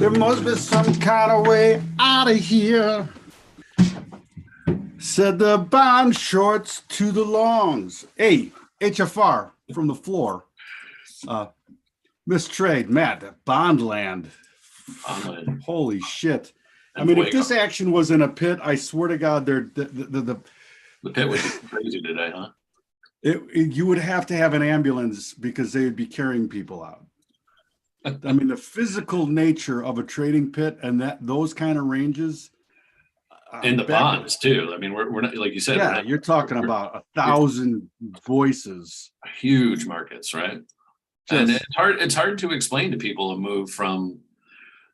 There must be some kind of way out of here, said the bond shorts to the longs. Hey, HFR from the floor. Miss Trade, Matt, Bondland. Holy shit. I mean, if this action was in a pit, I swear to God, the pit would be crazy today, huh? You would have to have an ambulance because they would be carrying people out. I mean, the physical nature of a trading pit and those kind of ranges. And the bonds too. I mean, we're not, like you said. Yeah, you're talking about 1,000 voices. Huge markets, right? And it's hard to explain to people a move from,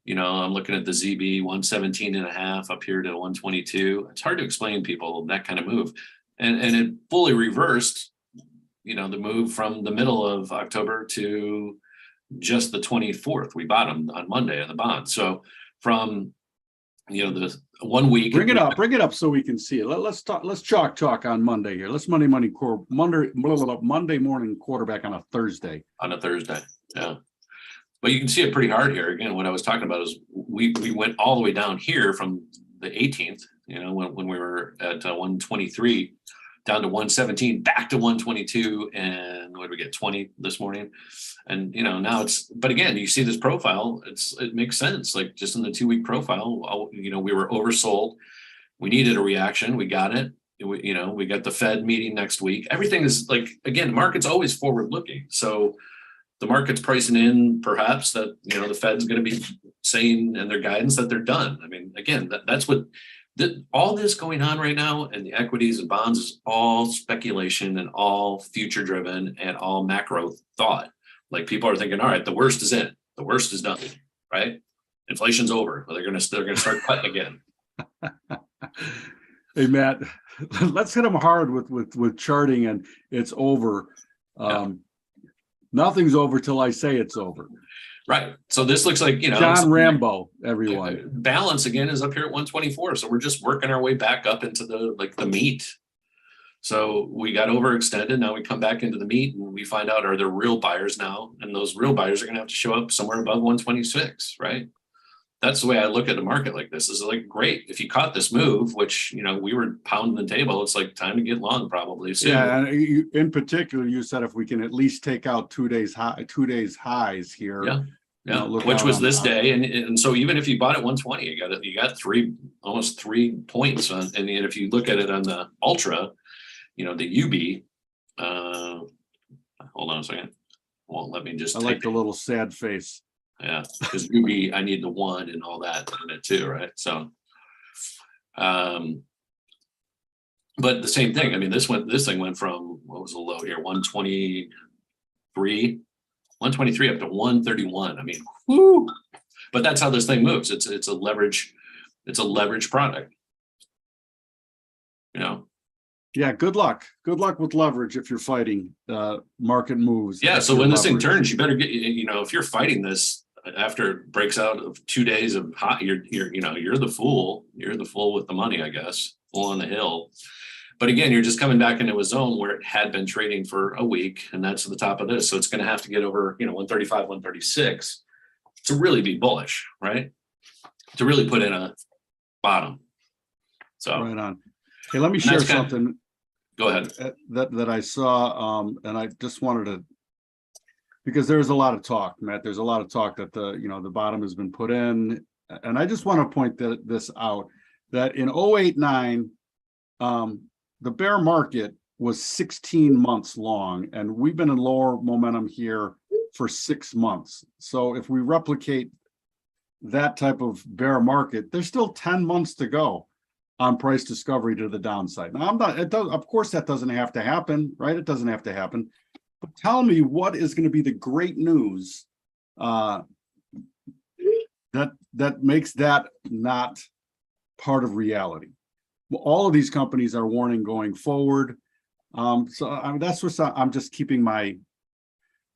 I'm looking at the ZB 117.5 up here to 122. It's hard to explain to people that kind of move. And it fully reversed, the move from the middle of October to just the 24th. We bottomed on Monday on the bond. So from, the 1 week. Bring it up so we can see it. Let's talk on Monday here. Let's Monday morning quarterback on a Thursday. Yeah. But you can see it pretty hard here. Again, what I was talking about is we went all the way down here from the 18th, when we were at 123 down to 117, back to 122, and what did we get, 20 this morning? And now but again, you see this profile, it makes sense. Like just in the 2 week profile, we were oversold. We needed a reaction. We got it. We got the Fed meeting next week. Everything is like, again, the market's always forward looking. So the market's pricing in perhaps that, the Fed's going to be saying in their guidance that they're done. I mean, again, that's what all this going on right now, and the equities and bonds is all speculation and all future driven and all macro thought. Like people are thinking, all right, the worst is in, the worst is done, right? Inflation's over. They're gonna start cutting again. Hey Matt, let's hit them hard with charting, and it's over. Nothing's over till I say it's over. Right. So this looks like, John Rambo, everyone. Balance again is up here at 124. So we're just working our way back up into the meat. So we got overextended. Now we come back into the meat and we find out, are there real buyers now? And those real buyers are going to have to show up somewhere above 126, right? That's the way I look at the market like this. Is like, great. If you caught this move, which, we were pounding the table, it's like time to get long probably soon. Yeah. And in particular, you said if we can at least take out 2 days highs here. Yeah. Yeah, which was this day, and so even if you bought at 120, you got almost 3 points on. And if you look at it on the ultra, the UB. Hold on a second. Won't let me just. I like the little sad face. Yeah, because UB, I need the 1 and all that in it too, right? So, but the same thing. I mean, this thing went from, what was the low here, 123 up to 131. I mean, whoo! But that's how this thing moves. It's a leverage product. Yeah, good luck. Good luck with leverage if you're fighting market moves. Yeah, so when this thing turns, you better get, if you're fighting this after it breaks out of 2 days of hot, you're the fool. You're the fool with the money, I guess, fool on the hill. But again, you're just coming back into a zone where it had been trading for a week, and that's the top of this. So it's going to have to get over, 135, 136 to really be bullish, right? To really put in a bottom. So right on. Hey, let me share something. Go ahead. That I saw, and I just wanted to, because there's a lot of talk, Matt. There's a lot of talk that the bottom has been put in, and I just want to point this out, that in 08-09. The bear market was 16 months long, and we've been in lower momentum here for 6 months. So if we replicate that type of bear market, there's still 10 months to go on price discovery to the downside. Now, of course, that doesn't have to happen, right? It doesn't have to happen. But tell me what is going to be the great news that makes that not part of reality. All of these companies are warning going forward. That's what I'm just keeping my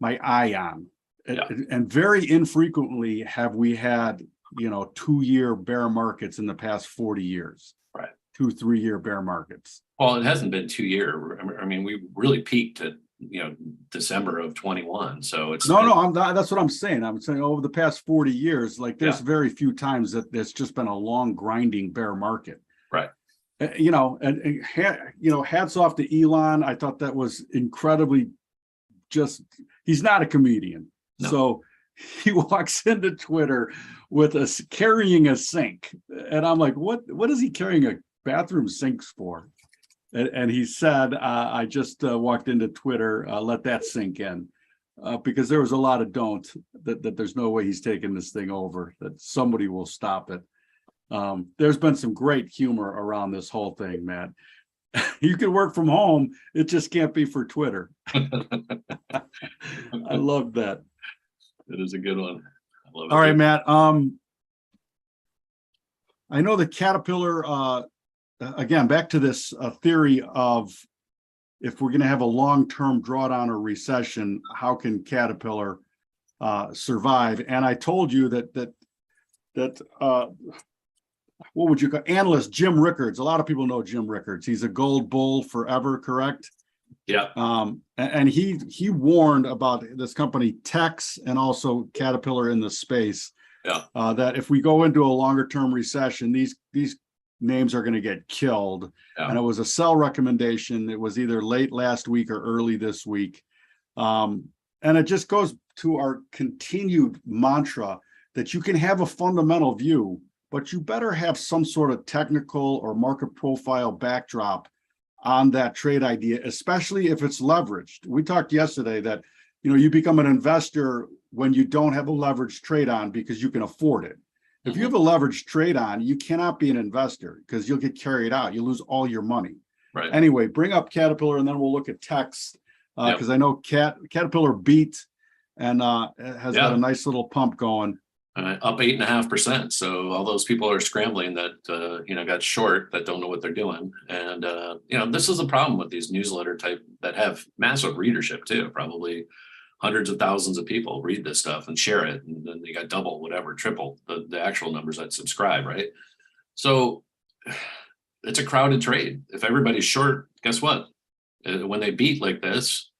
eye on. Yeah. And very infrequently have we had, 2-year bear markets in the past 40 years. Right. 2-3 year bear markets. Well, it hasn't been 2 years. I mean, we really peaked at December of 21. So it's no, I'm not, that's what I'm saying. I'm saying over the past 40 years, like there's Yeah. very few times that it's just been a long grinding bear market. Right. Hats off to Elon. I thought that was incredibly he's not a comedian. No. So he walks into Twitter with carrying a sink. And I'm like, what is he carrying a bathroom sinks for? And he said, I just walked into Twitter, let that sink in. Because there was a lot of that there's no way he's taking this thing over, that somebody will stop it. There's been some great humor around this whole thing, Matt. You can work from home, it just can't be for Twitter. I love that. It is a good one. I love it. All right, Matt. I know the Caterpillar, again, back to this theory of if we're going to have a long-term drawdown or recession, how can Caterpillar survive? And I told you that what would you call analyst Jim Rickards? A lot of people know Jim Rickards. He's a gold bull forever, correct? Yeah. And he warned about this company Tex and also Caterpillar in the space. Yeah. That if we go into a longer term recession, these names are going to get killed. Yeah. And it was a sell recommendation. It was either late last week or early this week. And it just goes to our continued mantra that you can have a fundamental view, but you better have some sort of technical or market profile backdrop on that trade idea, especially if it's leveraged. We talked yesterday that, you become an investor when you don't have a leveraged trade on because you can afford it. If you have a leveraged trade on, you cannot be an investor because you'll get carried out. You lose all your money. Right. Anyway, bring up Caterpillar and then we'll look at Tex because I know Caterpillar beat and has got a nice little pump going. Up 8.5%. So all those people are scrambling that got short, that don't know what they're doing. And this is a problem with these newsletter type that have massive readership too. Probably hundreds of thousands of people read this stuff and share it, and then they got double, whatever, triple the actual numbers that subscribe, right? So it's a crowded trade. If everybody's short, guess what? When they beat like this,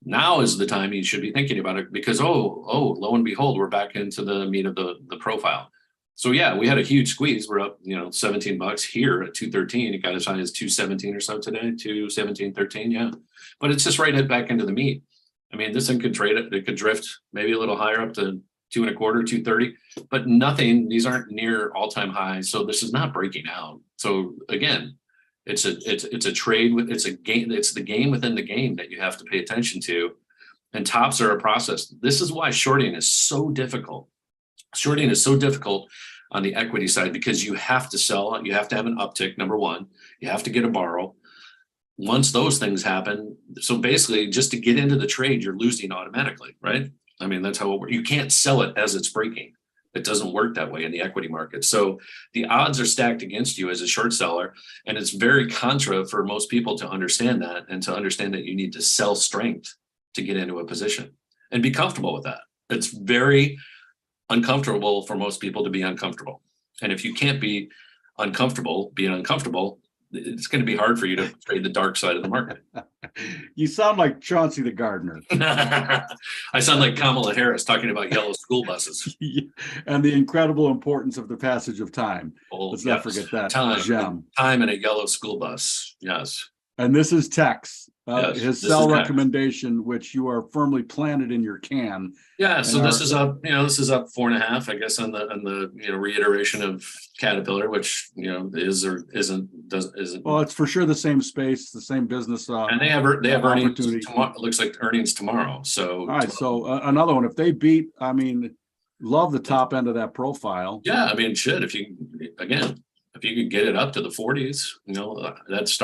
now is the time you should be thinking about it because, lo and behold, we're back into the meat of the profile. So yeah, we had a huge squeeze. We're up, $17 here at 213. It got as high as 217 or so today, 217.13. Yeah, but it's just right back into the meat. I mean, this thing could trade it. It could drift maybe a little higher up to 2.25, 230, but nothing. These aren't near all-time highs. So this is not breaking out. So again, it's a trade with, it's a game. It's the game within the game that you have to pay attention to. And tops are a process. This is why shorting is so difficult. Shorting is so difficult on the equity side because you have to sell. You have to have an uptick. Number one, you have to get a borrow. Once those things happen, so basically just to get into the trade, you're losing automatically, right? I mean, that's how it works. You can't sell it as it's breaking. It doesn't work that way in the equity market. So the odds are stacked against you as a short seller. And it's very contra for most people to understand that and to understand that you need to sell strength to get into a position and be comfortable with that. It's very uncomfortable for most people to be uncomfortable. And if you can't be uncomfortable, being uncomfortable, it's going to be hard for you to trade the dark side of the market. You sound like Chauncey the gardener. I sound like Kamala Harris talking about yellow school buses. And the incredible importance of the passage of time. Let's not forget that. Time in a yellow school bus. Yes. And this is Tex. Yes, his sell recommendation, which you are firmly planted in your can. Yeah, so this is up, this is up 4.5, I guess, on the reiteration of Caterpillar, which is or isn't. Well, it's for sure the same space, the same business. And they have earnings tomorrow. It looks like earnings tomorrow. So all right, so another one. If they beat, I mean, love the top end of that profile. Yeah, I mean, if you could get it up to the 40s, that's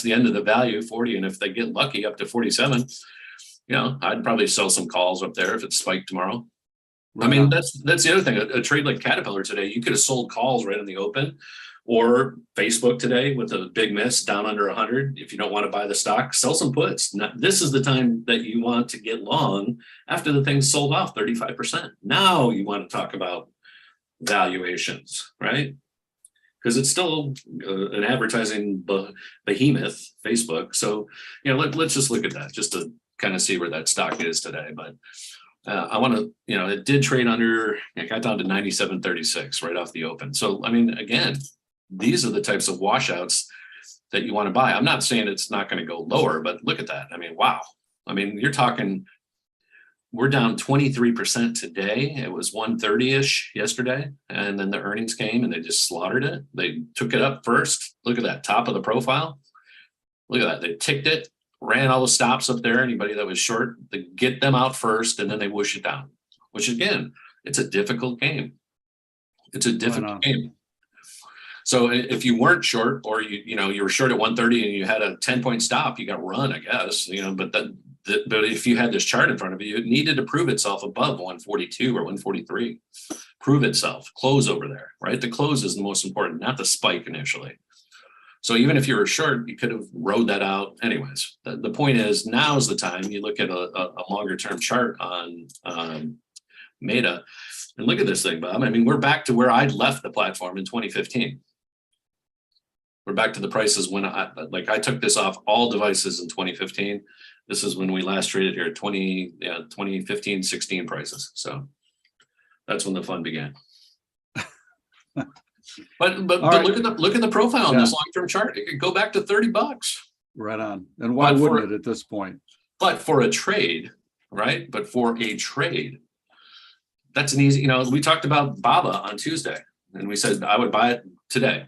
the end of the value, 40. And if they get lucky up to 47, I'd probably sell some calls up there if it spiked tomorrow. Right. I mean, that's the other thing. A trade like Caterpillar today, you could have sold calls right in the open, or Facebook today with a big miss down under 100. If you don't want to buy the stock, sell some puts. This is the time that you want to get long after the thing's sold off 35%. Now you want to talk about valuations, right? because it's still an advertising behemoth, Facebook. So, let's just look at that just to kind of see where that stock is today. But I want to, it did trade under, it got down to 97.36 right off the open. So, I mean, again, these are the types of washouts that you want to buy. I'm not saying it's not going to go lower, but look at that. I mean, wow. I mean, you're talking, we're down 23% today. It was 130-ish yesterday. And then the earnings came and they just slaughtered it. They took it up first. Look at that top of the profile. Look at that. They ticked it, ran all the stops up there. Anybody that was short, they get them out first and then they whoosh it down, which again, it's a difficult game. It's a difficult game. So if you weren't short, or you were short at 130 and you had a 10-point stop, you got run, I guess, but if you had this chart in front of you, it needed to prove itself above 142 or 143, prove itself, close over there, right? The close is the most important, not the spike initially. So even if you were short, you could have rode that out. Anyways, the point is, now's the time you look at a longer term chart on Meta and look at this thing, Bob. I mean, we're back to where I left the platform in 2015. We're back to the prices when I took this off all devices in 2015. This is when we last traded here at 2015, 16 prices. So that's when the fun began. But right. look at the profile on this long-term chart. It could go back to $30. Right on. And why wouldn't it at this point? But for a trade, right? But for a trade, that's an easy, we talked about BABA on Tuesday and we said I would buy it today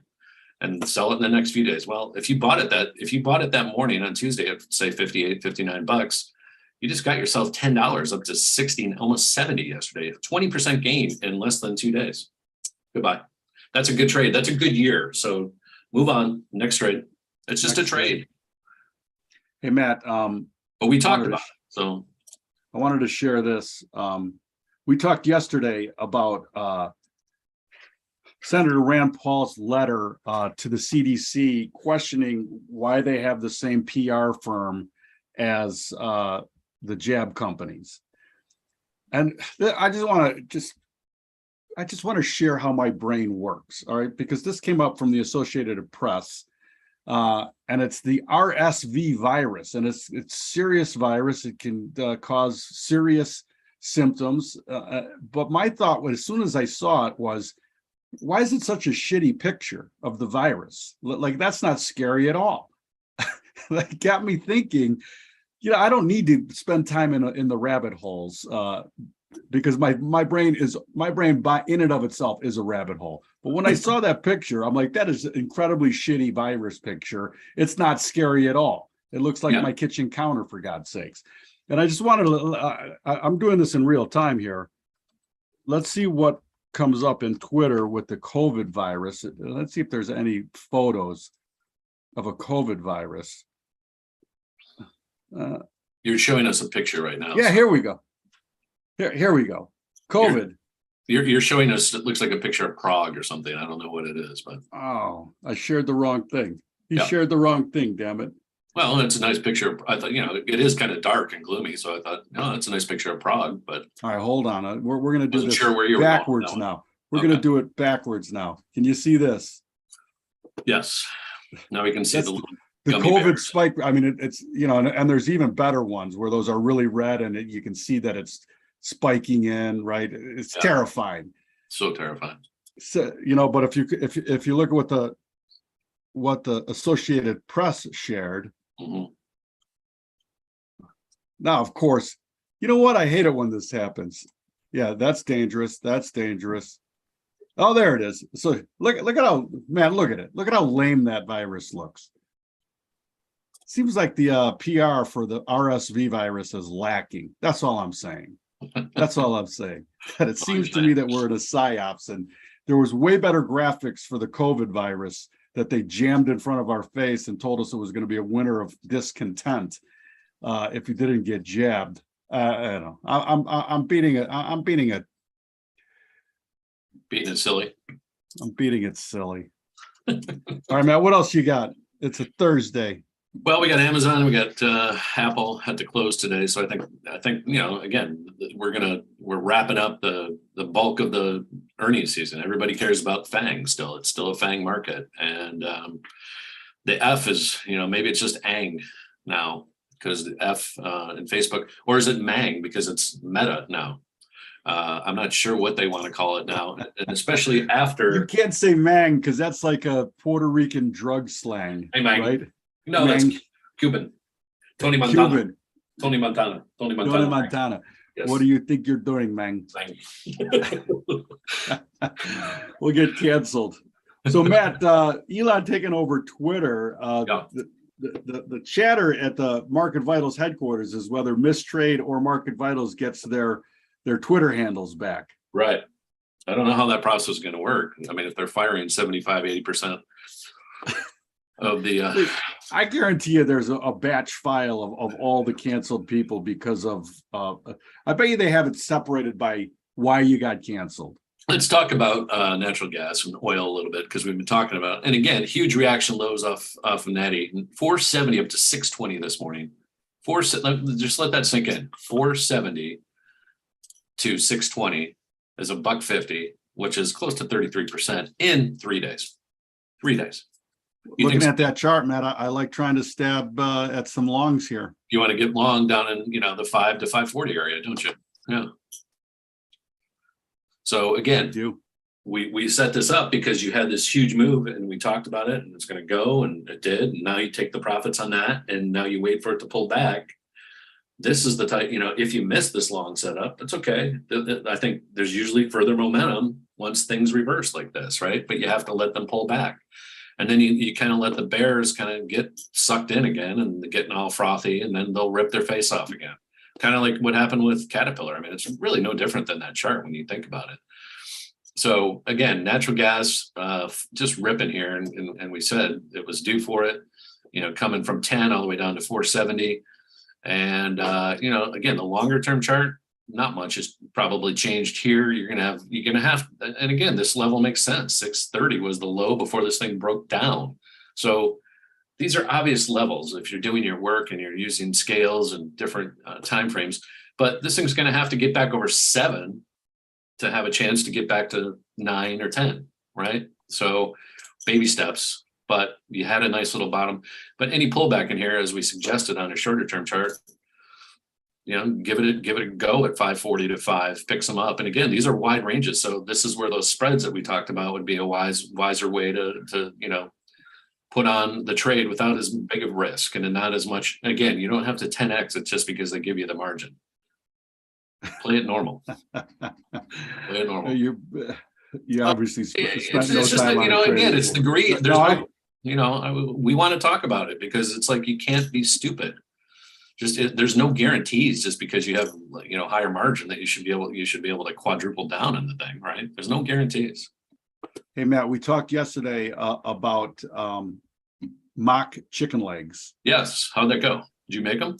and sell it in the next few days. Well, if you bought it that morning on Tuesday at say $58, $59, you just got yourself $10 up to 60, almost 70 yesterday, 20% gain in less than 2 days. Goodbye. That's a good trade. That's a good year. So move on. Next trade. It's just a trade. Hey, Matt. But we talked about it. So I wanted to share this. We talked yesterday about Senator Rand Paul's letter to the CDC questioning why they have the same PR firm as the jab companies. And I just want to share how my brain works, all right? Because this came up from the Associated Press, and it's the RSV virus, and it's serious virus. It can cause serious symptoms. But my thought, as soon as I saw it, was, why is it such a shitty picture of the virus? Like, that's not scary at all. That got me thinking, I don't need to spend time in the rabbit holes. Because my brain in and of itself is a rabbit hole. But when I saw that picture, I'm like, that is an incredibly shitty virus picture. It's not scary at all. It looks like my kitchen counter, for God's sakes. And I just wanted to, I'm doing this in real time here. Let's see what comes up in Twitter with the COVID virus. Let's see if there's any photos of a COVID virus. You're showing us a picture right now. Yeah, here we go. Here we go. COVID. You're showing us, it looks like a picture of Prague or something. I don't know what it is, but. Oh, I shared the wrong thing. He shared the wrong thing, damn it. Well, it's a nice picture. I thought, it is kind of dark and gloomy. So I thought, no, it's a nice picture of Prague, but. All right, hold on. We're going to do this where backwards now. We're going to do it backwards now. Can you see this? Yes. Now we can see the COVID bears. spike. I mean, it's, and there's even better ones where those are really red and you can see that it's spiking in, right? It's terrifying. So terrifying. So, but if you look at what the Associated Press shared, now, of course, you know what? I hate it when this happens. Yeah, that's dangerous. That's dangerous. Oh, there it is. So look at how, man, look at it. Look at how lame that virus looks. Seems like the PR for the RSV virus is lacking. That's all I'm saying. That's all I'm saying. That it seems to me that we're in a psyops, and there was way better graphics for the COVID virus that they jammed in front of our face and told us it was going to be a winter of discontent if you didn't get jabbed. I don't know. I'm beating it. Beating it silly. I'm beating it silly. All right, Matt. What else you got? It's a Thursday. Well, we got Amazon, we got Apple had to close today, so I think again we're wrapping up the bulk of the earnings season. Everybody cares about FANG still. It's still a FANG market. And the F is, maybe it's just ANG now because the F in Facebook, or is it MANG because it's Meta now? I'm not sure what they want to call it now, and especially after. You can't say mang because that's like a Puerto Rican drug slang, Hey, Mang. right? No, Mang. that's Cuban. Tony Montana. Cuban. Tony Montana. Tony Montana. Tony Montana. Yes. What do you think you're doing, Mang? Mang. We'll get canceled. So Matt, Elon taking over Twitter. Yeah. The chatter at the Market Vitals headquarters is whether Mistrade or Market Vitals gets their Twitter handles back. Right. I don't know how that process is going to work. I mean, if they're firing 75, 80% of the I guarantee you there's a batch file of all the canceled people because of I bet you they have it separated by why you got canceled. Let's talk about natural gas and oil a little bit because we've been talking about, and again, huge reaction lows off of Natty, 470 up to 620 this morning. Just let that sink in. 470 to 620 is $1.50, which is close to 33% in 3 days. 3 days. Looking at that chart, Matt, I like trying to stab at some longs here. You want to get long down in the 5 to 540 area, don't you? Yeah. So again, we set this up because you had this huge move and we talked about it and it's going to go and it did. And now you take the profits on that and now you wait for it to pull back. This is the type, if you miss this long setup, it's okay. I think there's usually further momentum once things reverse like this, right? But you have to let them pull back. And then you kind of let the bears kind of get sucked in again and they're getting all frothy and then they'll rip their face off again. Kind of like what happened with Caterpillar. I mean, it's really no different than that chart when you think about it. So again, natural gas just ripping here. And we said it was due for it, coming from 10 all the way down to 470. And, again, the longer term chart, not much has probably changed here. You're going to have, and again, this level makes sense. 630 was the low before this thing broke down. So these are obvious levels if you're doing your work and you're using scales and different time frames, but this thing's going to have to get back over 7 to have a chance to get back to 9 or 10, right? So baby steps, but you had a nice little bottom, but any pullback in here, as we suggested on a shorter term chart, give it a go at 540 to 5, pick some up. And again, these are wide ranges. So this is where those spreads that we talked about would be a wiser way to put on the trade without as big of risk and not as much. Again, you don't have to 10x it just because they give you the margin. Play it normal. Play it normal. You obviously it's just that, again, it's the greed. There's we want to talk about it because it's like you can't be stupid. There's no guarantees just because you have higher margin that you should be able to quadruple down in the thing, right? There's no guarantees. Hey Matt, we talked yesterday about mock chicken legs. Yes, how'd that go? Did you make them?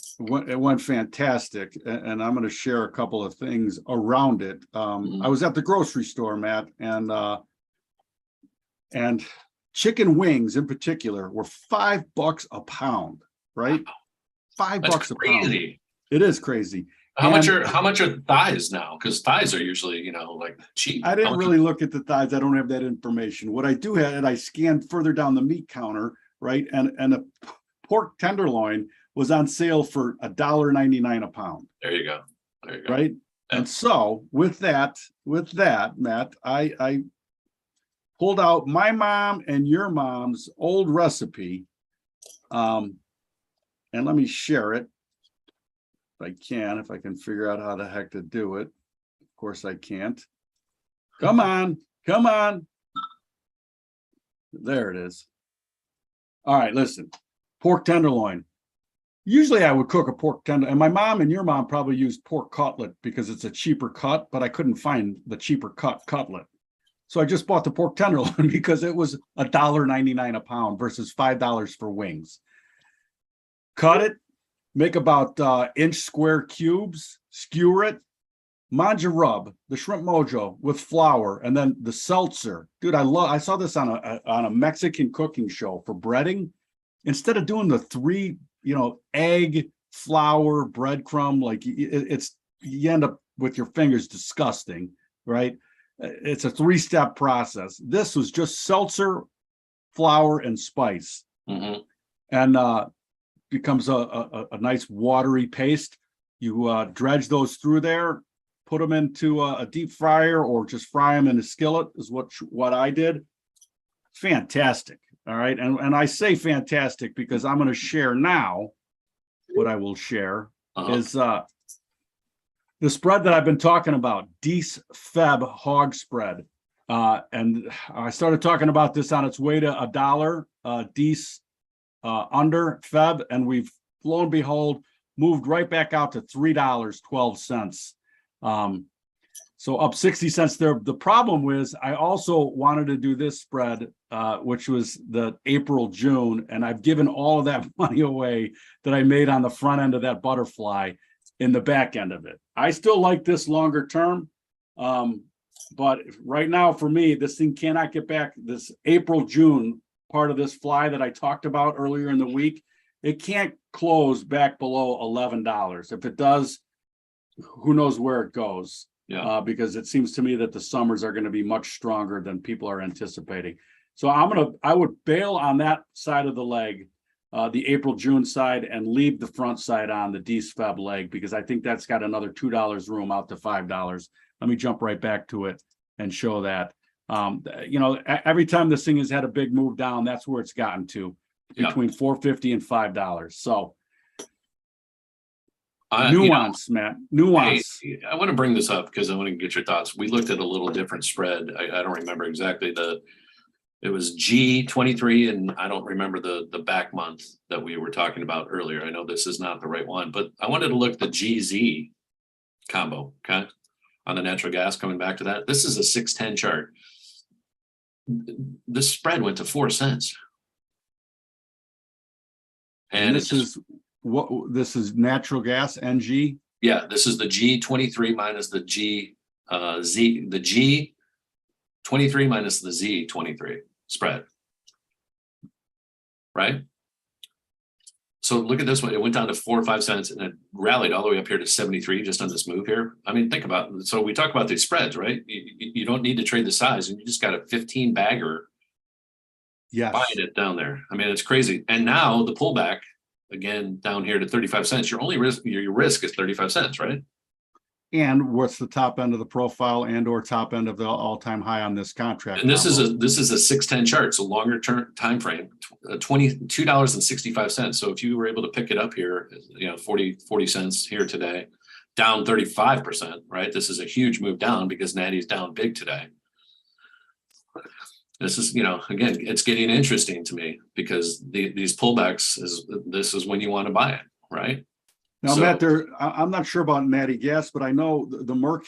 It went fantastic, and I'm going to share a couple of things around it. I was at the grocery store, Matt, and chicken wings in particular were $5 a pound, right? $5 a pound. It is crazy. How much are thighs now? Because thighs are usually, like cheap. I didn't really look at the thighs. I don't have that information. What I do have, and I scanned further down the meat counter, right? And a pork tenderloin was on sale for $1.99 a pound. There you go. Right. Yeah. And so with that, Matt, I pulled out my mom and your mom's old recipe. And let me share it. If I can figure out how the heck to do it. Of course I can't. Come on. There it is. All right, listen. Pork tenderloin. Usually I would cook a pork tender, and my mom and your mom probably used pork cutlet because it's a cheaper cut, but I couldn't find the cheaper cutlet. So I just bought the pork tenderloin because it was $1.99 a pound versus $5 for wings. Cut it, make about inch square cubes, skewer it, manja rub, the shrimp mojo with flour, and then the seltzer. Dude, I saw this on a Mexican cooking show for breading. Instead of doing the 3, egg, flour, breadcrumb, like you end up with your fingers disgusting, right? it's a 3-step process. This was just seltzer, flour, and spice, and becomes a nice watery paste. You dredge those through there, put them into a deep fryer, or just fry them in a skillet is what I did. Fantastic. All right. And I say fantastic because I'm going to share now. What I will share is the spread that I've been talking about, Dees Feb hog spread. And I started talking about this on its way to $1, Dees under Feb, and we've, lo and behold, moved right back out to $3.12. So up 60 cents there. The problem was I also wanted to do this spread, which was the April, June, and I've given all of that money away that I made on the front end of that butterfly in the back end of it. I still like this longer term, but right now for me, this thing cannot get back. This April, June part of this fly that I talked about earlier in the week, it can't close back below $11. If it does, who knows where it goes. Because it seems to me that the summers are going to be much stronger than people are anticipating. So I would bail on that side of the leg, the April, June side, and leave the front side on the Dees Feb leg, because I think that's got another $2 room out to $5. Let me jump right back to it and show that. Every time this thing has had a big move down, that's where it's gotten to, between $4.50 and $5. So nuance, Matt. Nuance. I want to bring this up because I want to get your thoughts. We looked at a little different spread. I don't remember exactly it was G23, and I don't remember the back month that we were talking about earlier. I know this is not the right one, but I wanted to look at the GZ combo, okay, on the natural gas, coming back to that. This is a 610 chart. The spread went to 4 cents. And this is natural gas, NG. Yeah, this is the G23 minus the the G23 minus the Z23 spread, right? So look at this one. It went down to 4 or 5 cents and it rallied all the way up here to 73 just on this move here. I mean, think about it. So we talk about these spreads, right? You don't need to trade the size, and you just got a 15 bagger buying it down there. I mean, it's crazy. And now the pullback, again, down here to 35 cents, your risk is 35 cents, right? And what's the top end of the profile and or top end of the all-time high on this contract? And this is a 610 chart, so longer term time frame, $22.65. So if you were able to pick it up here, 40 cents here today, down 35%, right? This is a huge move down because Natty's down big today. This is, again, it's getting interesting to me because these pullbacks this is when you want to buy it, right? Now, Matt, I'm not sure about Natty Gas, but I know the Merck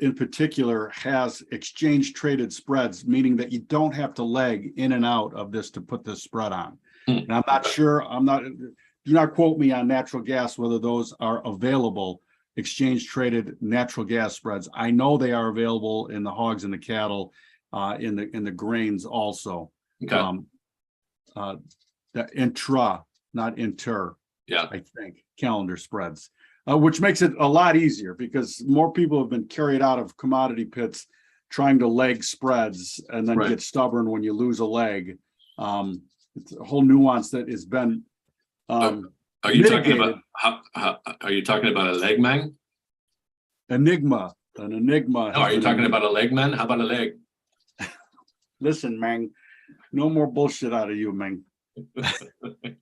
in particular has exchange traded spreads, meaning that you don't have to leg in and out of this to put this spread on. And I'm not sure, do not quote me on natural gas, whether those are available, exchange traded natural gas spreads. I know they are available in the hogs and the cattle, in the grains also. Okay. The intra, not inter. Yeah, I think calendar spreads, which makes it a lot easier because more people have been carried out of commodity pits trying to leg spreads and then get stubborn when you lose a leg. It's a whole nuance that has been. Are you talking about are you talking about a leg man? An enigma. No, are you talking about a leg man? How about a leg? Listen, man, no more bullshit out of you, man.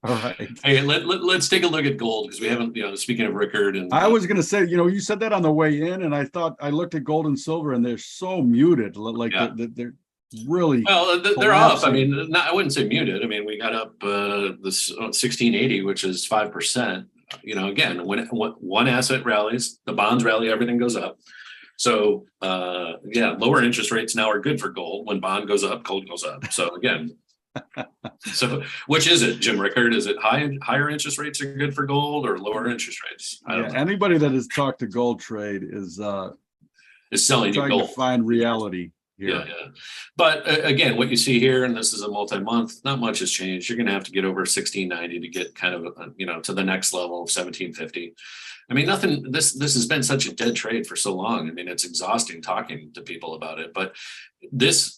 All right. Hey, let's take a look at gold because we haven't, speaking of Rickard, and I was gonna say, you said that on the way in, and I thought I looked at gold and silver, and they're so muted, like they're really they're up. I mean, I wouldn't say muted. I mean, we got up this 1680, which is 5%. Again, when one asset rallies, the bonds rally, everything goes up. So lower interest rates now are good for gold. When bond goes up, gold goes up. So again. So which is it, Jim Rickard? Is it higher interest rates are good for gold or lower interest rates? I don't know. Anybody that has talked to gold trade is selling you trying gold to find reality. Yeah, yeah. But again, what you see here, and this is a multi-month, not much has changed. You're going to have to get over 1690 to get kind of, to the next level of 1750. I mean, nothing, this has been such a dead trade for so long. I mean, it's exhausting talking to people about it, but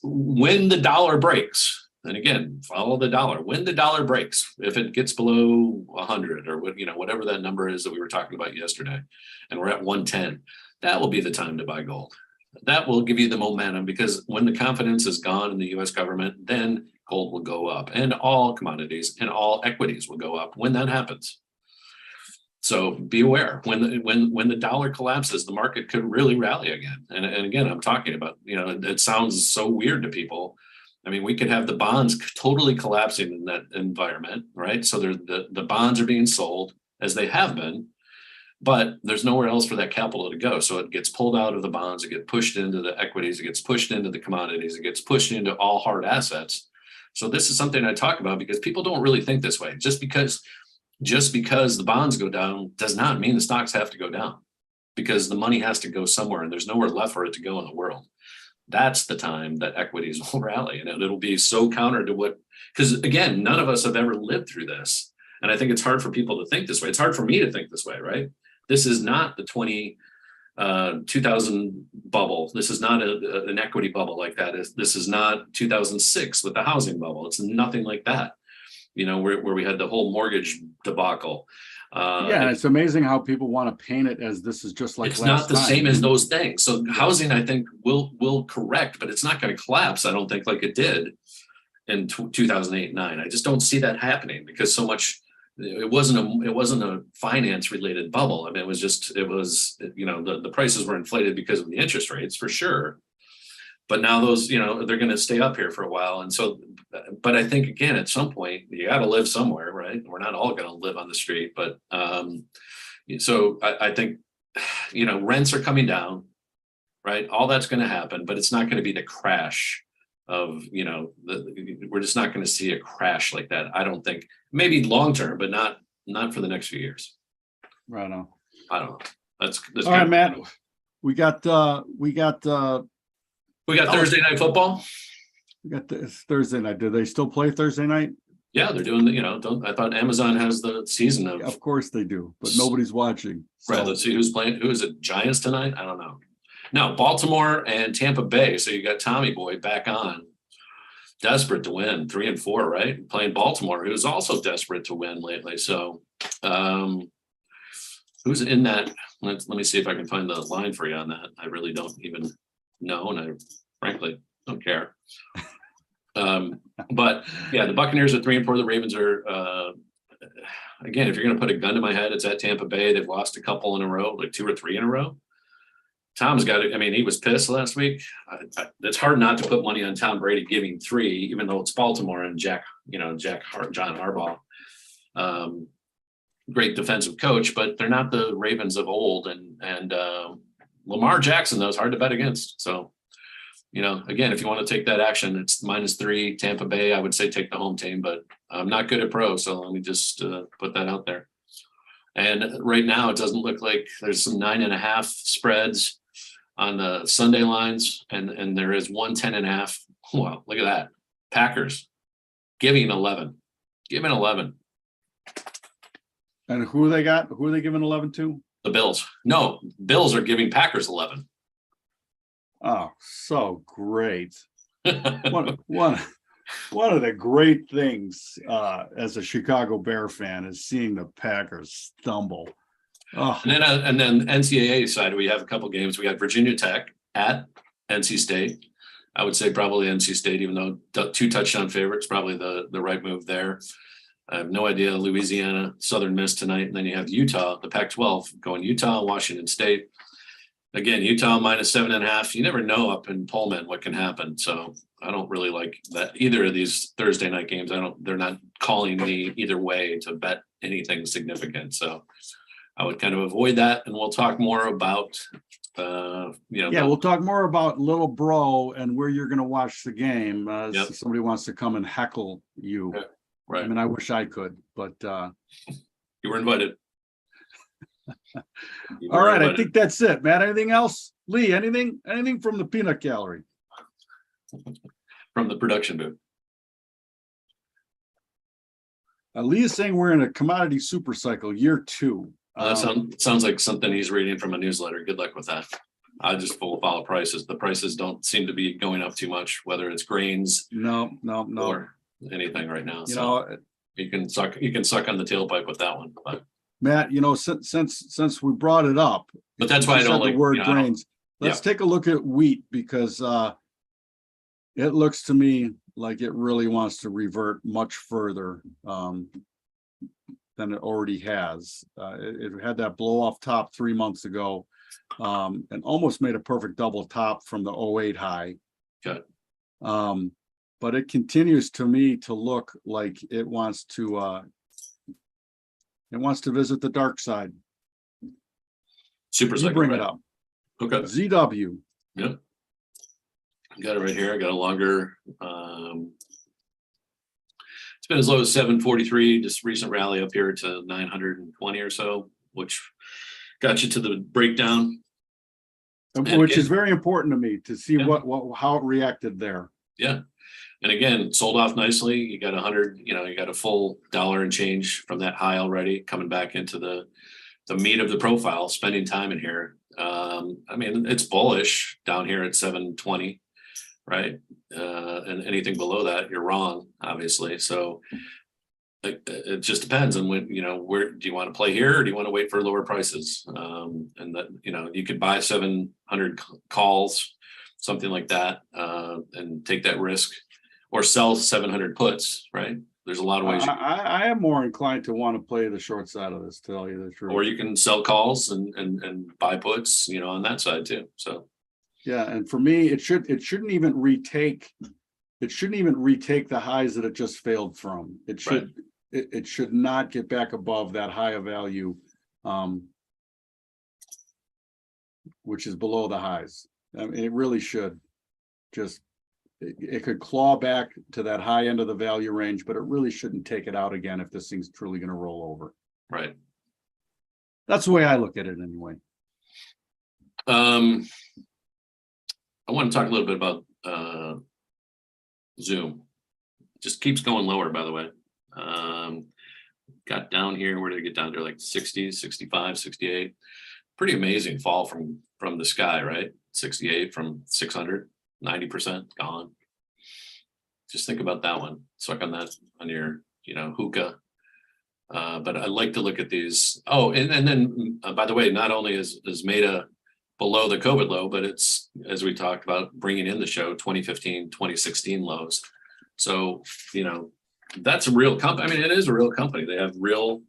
when the dollar breaks, and again, follow the dollar, when the dollar breaks, if it gets below 100 or whatever that number is that we were talking about yesterday, and we're at 110, that will be the time to buy gold. That will give you the momentum, because when the confidence is gone in the US government, then gold will go up, and all commodities and all equities will go up when that happens. So be aware, when the dollar collapses, the market could really rally again. And again, I'm talking about, it sounds so weird to people. I mean, we could have the bonds totally collapsing in that environment, right? So the bonds are being sold as they have been, but there's nowhere else for that capital to go. So it gets pulled out of the bonds, it gets pushed into the equities, it gets pushed into the commodities, it gets pushed into all hard assets. So this is something I talk about because people don't really think this way. Just because the bonds go down does not mean the stocks have to go down, because the money has to go somewhere and there's nowhere left for it to go in the world. That's the time that equities will rally, and it'll be so counter to because again, none of us have ever lived through this. And I think it's hard for people to think this way. It's hard for me to think this way, right? This is not the 2000 bubble. This is not an equity bubble like that. This is not 2006 with the housing bubble. It's nothing like that, where we had the whole mortgage debacle. It's amazing how people want to paint it as this is just like it's last not the time. same as those things. So housing, I think, will correct, but it's not going to collapse, I don't think, like it did in 2008-9. I just don't see that happening, because so much. It wasn't a finance related bubble. I mean, the prices were inflated because of the interest rates for sure. But now those, they're going to stay up here for a while. And so, but I think again, at some point you got to live somewhere, right? We're not all going to live on the street, but so I think, rents are coming down, right? All that's going to happen, but it's not going to be the crash of, we're just not going to see a crash like that. I don't think. Maybe long term, but not for the next few years. Right on. I don't know. That's all right, Matt. We got Thursday night football. We got this Thursday night. Do they still play Thursday night? Yeah, they're doing I thought Amazon has the season of. Yeah, of course they do, but nobody's watching. So. Right. Let's see who's playing. Who is it? Giants tonight? I don't know. No, Baltimore and Tampa Bay. So you got Tommy Boy back on. Desperate to win, 3-4, right? Playing Baltimore, who's also desperate to win lately. So who's in that? Let me see if I can find the line for you on that. I really don't even know, and I frankly don't care. But yeah, the Buccaneers are 3-4. The Ravens are again, if you're going to put a gun to my head, it's at Tampa Bay. They've lost a couple in a row, like 2 or 3 in a row. Tom's got it. I mean, he was pissed last week. It's hard not to put money on Tom Brady giving 3, even though it's Baltimore and John Harbaugh. Great defensive coach, but they're not the Ravens of old. And Lamar Jackson, though, is hard to bet against. So, again, if you want to take that action, it's -3 Tampa Bay. I would say take the home team, but I'm not good at pro. So let me just put that out there. And right now, it doesn't look like there's some 9.5 spreads on the Sunday lines, and there is 110.5. Wow, look at that. Packers giving 11. Giving 11. And who they got? Who are they giving 11 to? The Bills. No, Bills are giving Packers 11. Oh, so great. One of the great things as a Chicago Bear fan is seeing the Packers stumble. Oh. And then NCAA side, we have a couple games. We got Virginia Tech at NC State. I would say probably NC State, even though 2 touchdown favorites, probably the right move there. I have no idea. Louisiana, Southern Miss tonight. And then you have Utah, the Pac-12, going Utah, Washington State. Again, Utah -7.5. You never know up in Pullman what can happen. So I don't really like that either of these Thursday night games. They're not calling me either way to bet anything significant. So I would kind of avoid that. And we'll talk more about, we'll talk more about Little Bro and where you're going to watch the game. So somebody wants to come and heckle you. Yeah, right. I mean, I wish I could, but you were invited. All right. I think that's it, Matt. Anything else? Lee, anything from the peanut gallery? from the production booth. Lee is saying we're in a commodity super cycle, year 2. That sounds like something he's reading from a newsletter. Good luck with that. I just follow prices. The prices don't seem to be going up too much, whether it's grains. No. Or anything right now. You So know, you can suck on the tailpipe with that one. But Matt, you know, since we brought it up, that's why I you don't said like the word you know, I don't- grains. Let's take a look at wheat, because it looks to me like it really wants to revert much further than it already has. It had that blow off top 3 months ago, and almost made a perfect double top from the 08 high. Okay. But it continues to me to look like it wants to visit the dark side. Super You cycle, bring right? it up. Okay. ZW. Yep. Got it right here. I got a longer. It's been as low as 743. Just recent rally up here to 920 or so, which got you to the breakdown. Which is very important to me to see Yeah. how it reacted there. Yeah. And again, sold off nicely. You got 100, you got a full $1 and change from that high already, coming back into the meat of the profile, spending time in here. I mean, it's bullish down here at 720, right? And anything below that, you're wrong, obviously. So it just depends on when, where do you want to play here, or do you want to wait for lower prices? And that, you could buy 700 calls, something like that, and take that risk, or sell 700 puts, right? There's a lot of ways. I am more inclined to want to play the short side of this, to tell you the truth. Or you can sell calls and buy puts, on that side too. So yeah, and for me, it shouldn't even retake the highs that it just failed from. It should not get back above that high of value, which is below the highs. I mean, it really should. It could claw back to that high end of the value range, but it really shouldn't take it out again if this thing's truly going to roll over. right. That's the way I look at it anyway. I want to talk a little bit about Zoom. Just keeps going lower, by the way. Got down here. Where did it get down to? Like 60, 65, 68. Pretty amazing fall from the sky, right? 68 from 600, 90% gone. Just think about that one. Suck on that on your, hookah. But I like to look at these. Oh, and then by the way, not only is Meta below the COVID low, but it's, as we talked about, bringing in the show 2015, 2016 lows. So, that's a real company. I mean, it is a real company. They have real,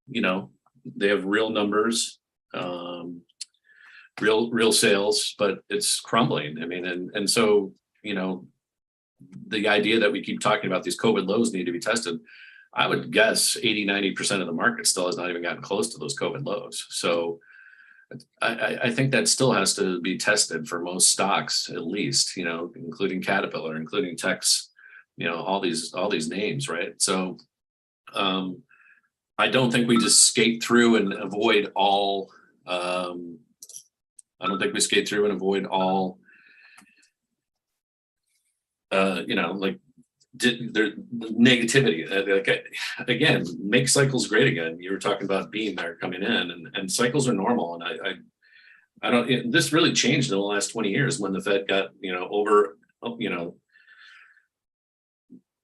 numbers, real sales, but it's crumbling. I mean, and so, the idea that we keep talking about these COVID lows need to be tested, I would guess 80-90% of the market still has not even gotten close to those COVID lows. So I think that still has to be tested for most stocks, at least, including Caterpillar, including Tex, all these names, right? So I don't think we just skate through and avoid all. I don't think we skate through and avoid all. Their negativity. Again, make cycles great again. You were talking about being there, coming in, and cycles are normal. And I don't. This really changed in the last 20 years when the Fed got over.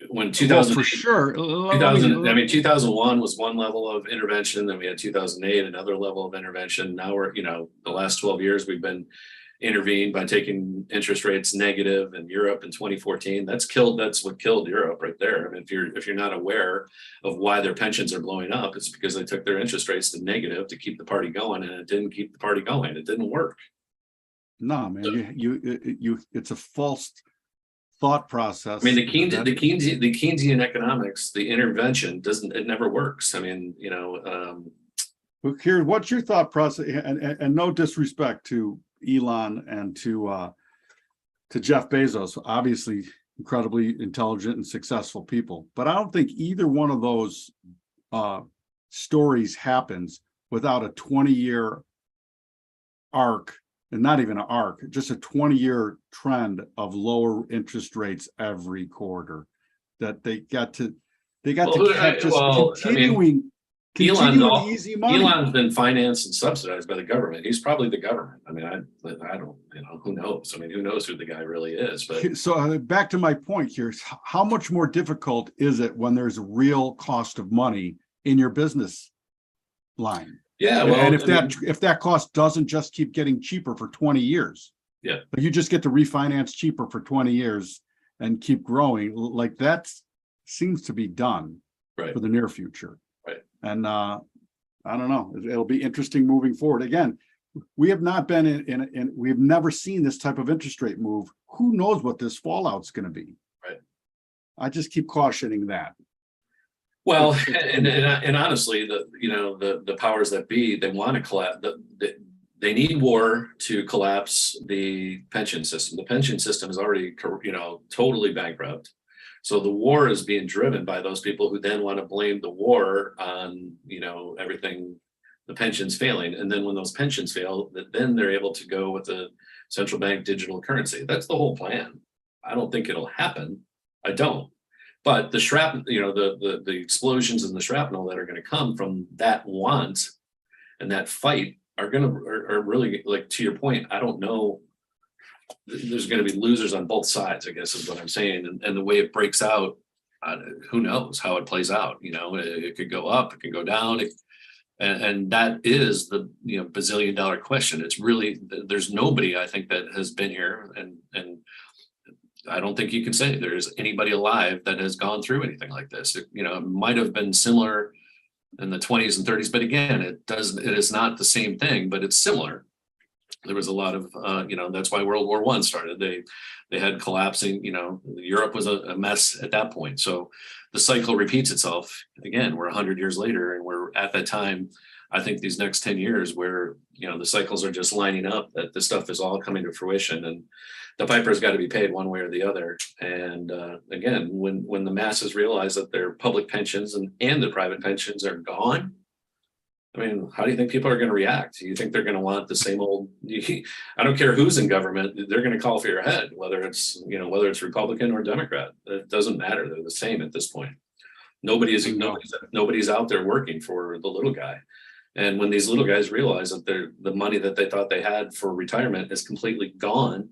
When 2000 for sure. 2001 was one level of intervention. Then we had 2008, another level of intervention. Now we're, the last 12 years we've been intervened by taking interest rates negative in Europe in 2014. That's what killed Europe right there. I mean, if you're not aware of why their pensions are blowing up, it's because they took their interest rates to negative to keep the party going, and it didn't keep the party going. It didn't work. No, man, it's a false thought process. I mean, the Keynesian economics, the intervention it never works. I mean, Here, what's your thought process? And no disrespect to Elon and to Jeff Bezos, obviously incredibly intelligent and successful people, but I don't think either one of those stories happens without a 20-year arc and not even an arc, just a 20-year trend of lower interest rates every quarter. That they got to continuing easy money. Elon's been financed and subsidized by the government. He's probably the government. I mean, I don't, who knows? I mean, who knows who the guy really is? But so back to my point here, how much more difficult is it when there's real cost of money in your business line? Yeah, well, and if that cost doesn't just keep getting cheaper for 20 years, yeah, you just get to refinance cheaper for 20 years and keep growing, like that seems to be done right for the near future. Right. And I don't know, it'll be interesting moving forward. Again, we have not been in we've never seen this type of interest rate move. Who knows what this fallout's going to be? Right. I just keep cautioning that. Well, and honestly, the powers that be, they want to collapse. They need war to collapse the pension system. The pension system is already, totally bankrupt. So the war is being driven by those people who then want to blame the war on, everything, the pensions failing. And then when those pensions fail, then they're able to go with the central bank digital currency. That's the whole plan. I don't think it'll happen. I don't. But the shrapnel, the explosions and the shrapnel that are going to come from that want and that fight are really, like, to your point, I don't know. There's going to be losers on both sides, I guess is what I'm saying. And the way it breaks out, who knows how it plays out? It could go up, it could go down. And that is the bazillion-dollar question. It's really, there's nobody, I think, that has been here, and I don't think you can say there's anybody alive that has gone through anything like this. It might have been similar in the 20s and 30s, but again, it is not the same thing, but it's similar. There was a lot of, that's why World War I started. They had collapsing, Europe was a mess at that point. So the cycle repeats itself. Again, we're 100 years later, and we're at that time. I think these next 10 years where, the cycles are just lining up, that this stuff is all coming to fruition, and the piper's got to be paid one way or the other. And again, when the masses realize that their public pensions and the private pensions are gone, I mean, how do you think people are going to react? Do you think they're going to want the same old? I don't care who's in government; they're going to call for your head, whether it's Republican or Democrat. It doesn't matter; they're the same at this point. Nobody's out there working for the little guy. And when these little guys realize that the money that they thought they had for retirement is completely gone,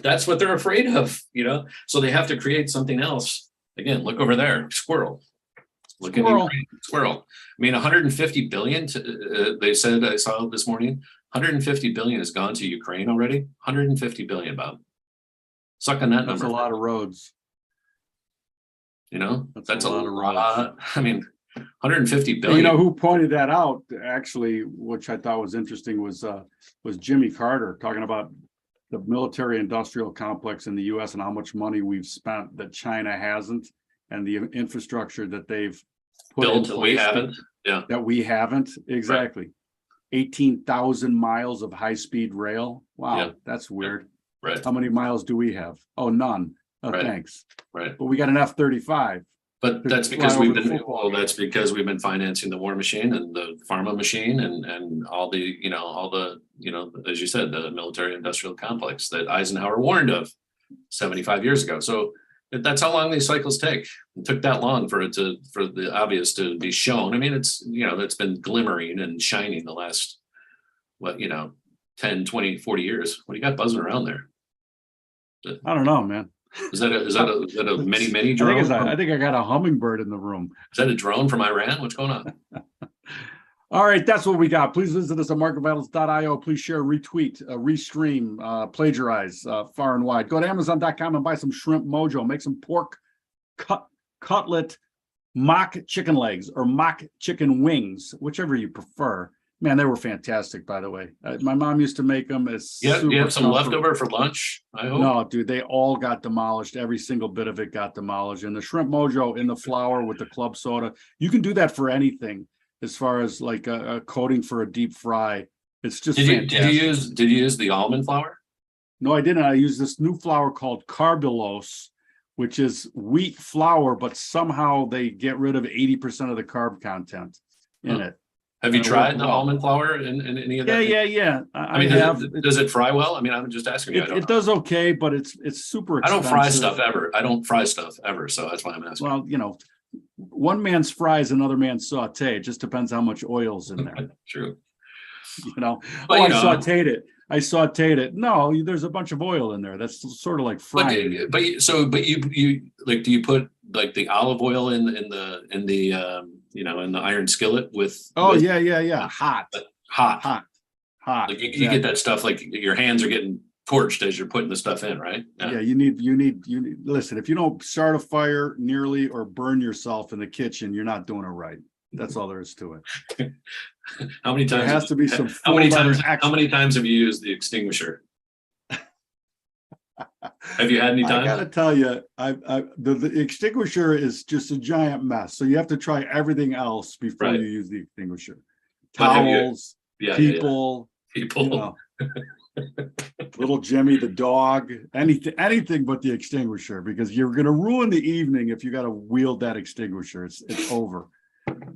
that's what they're afraid of. So they have to create something else. Again, look over there, squirrel. Look at Ukraine, squirrel. I mean, 150 billion. They said, I saw this morning, 150 billion has gone to Ukraine already. 150 billion, Bob. Suck on that number. That's a lot of roads. That's a lot of roads. I mean, 150 billion. Who pointed that out? Actually, which I thought was interesting, was Jimmy Carter talking about the military-industrial complex in the U.S. and how much money we've spent that China hasn't, and the infrastructure that they've built that we haven't. Yeah, that we haven't. Exactly. Right. 18,000 miles of high-speed rail. Wow, yeah. That's weird. Yeah. Right. How many miles do we have? Oh, none. Oh, right. Thanks. Right. But we got an F-35. But that's because we've been financing the war machine and the pharma machine and all the as you said, the military industrial complex that Eisenhower warned of 75 years ago. So that's how long these cycles take. It took that long for the obvious to be shown. I mean, it's that's been glimmering and shining the last 10, 20, 40 years. What do you got buzzing around there? I don't know, man. Is that a mini drone? I think I got a hummingbird in the room. Is that a drone from Iran? What's going on? All right, that's what we got. Please visit us at marketvitals.io. Please share, retweet, restream, plagiarize far and wide. Go to Amazon.com and buy some Shrimp Mojo. Make some pork cutlet mock chicken legs or mock chicken wings, whichever you prefer. Man, they were fantastic, by the way. My mom used to make them. You have some leftover for lunch, I hope? No, dude, they all got demolished. Every single bit of it got demolished. And the Shrimp Mojo in the flour with the club soda, you can do that for anything as far as like a coating for a deep fry. It's just fantastic. Did you use the almond flour? No, I didn't. I used this new flour called carbulose, which is wheat flour, but somehow they get rid of 80% of the carb content in it. Have you And it tried worked the well. almond flour in any of Yeah, that? yeah. I mean, does it fry well? I mean, I'm just asking you. I It does okay, but it's super don't fry expensive. stuff ever. I don't fry stuff ever. So that's why I'm asking. Well, one man's fries, another man's saute. It just depends how much oil's in there. True. But, But, I sauteed it. No, there's a bunch of oil in there. That's sort of like frying. You like, do you put like the olive oil in the in the iron skillet with? Oh, with yeah. Hot. Like you get that stuff, like your hands are getting torched as you're putting the stuff in, right? Yeah, you need, listen, if you don't start a fire nearly or burn yourself in the kitchen, you're not doing it right. That's all there is to it. How many times? There has to be some. How many times have you used the extinguisher? Have you had any times? I gotta tell you, the extinguisher is just a giant mess. So you have to try everything else before Right. you use the extinguisher. But have you- Towels, Yeah, people, people. little Jimmy the dog, anything but the extinguisher, because you're gonna ruin the evening if you gotta wield that extinguisher. It's over.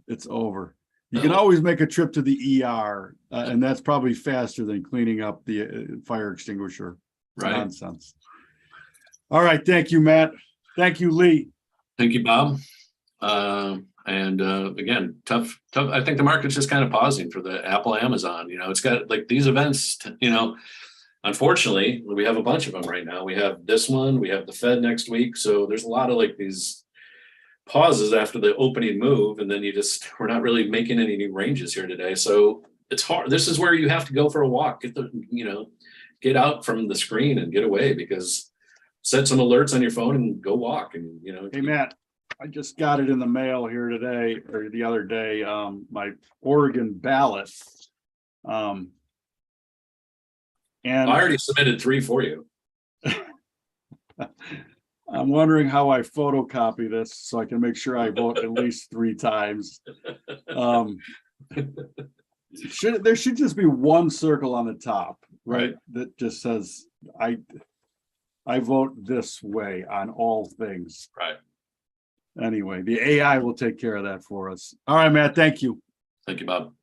It's over. You can always make a trip to the ER, and that's probably faster than cleaning up the fire extinguisher. Right. Nonsense. All right. Thank you, Matt. Thank you, Lee. Thank you, Bob. And again, tough. I think the market's just kind of pausing for the Apple, Amazon. It's got like these events. Unfortunately, we have a bunch of them right now. We have this one. We have the Fed next week. So there's a lot of like these pauses after the opening move, and then we're not really making any new ranges here today. So it's hard. This is where you have to go for a walk. Get out from the screen and get away, because set some alerts on your phone and go walk. And Hey, Matt, I just got it in the mail here today or the other day. My Oregon ballot. And I already submitted 3 for you. I'm wondering how I photocopy this so I can make sure I vote at least 3 times. There should just be one circle on the top, right? That just says I vote this way on all things. Right. Anyway, the AI will take care of that for us. All right, Matt. Thank you. Thank you, Bob.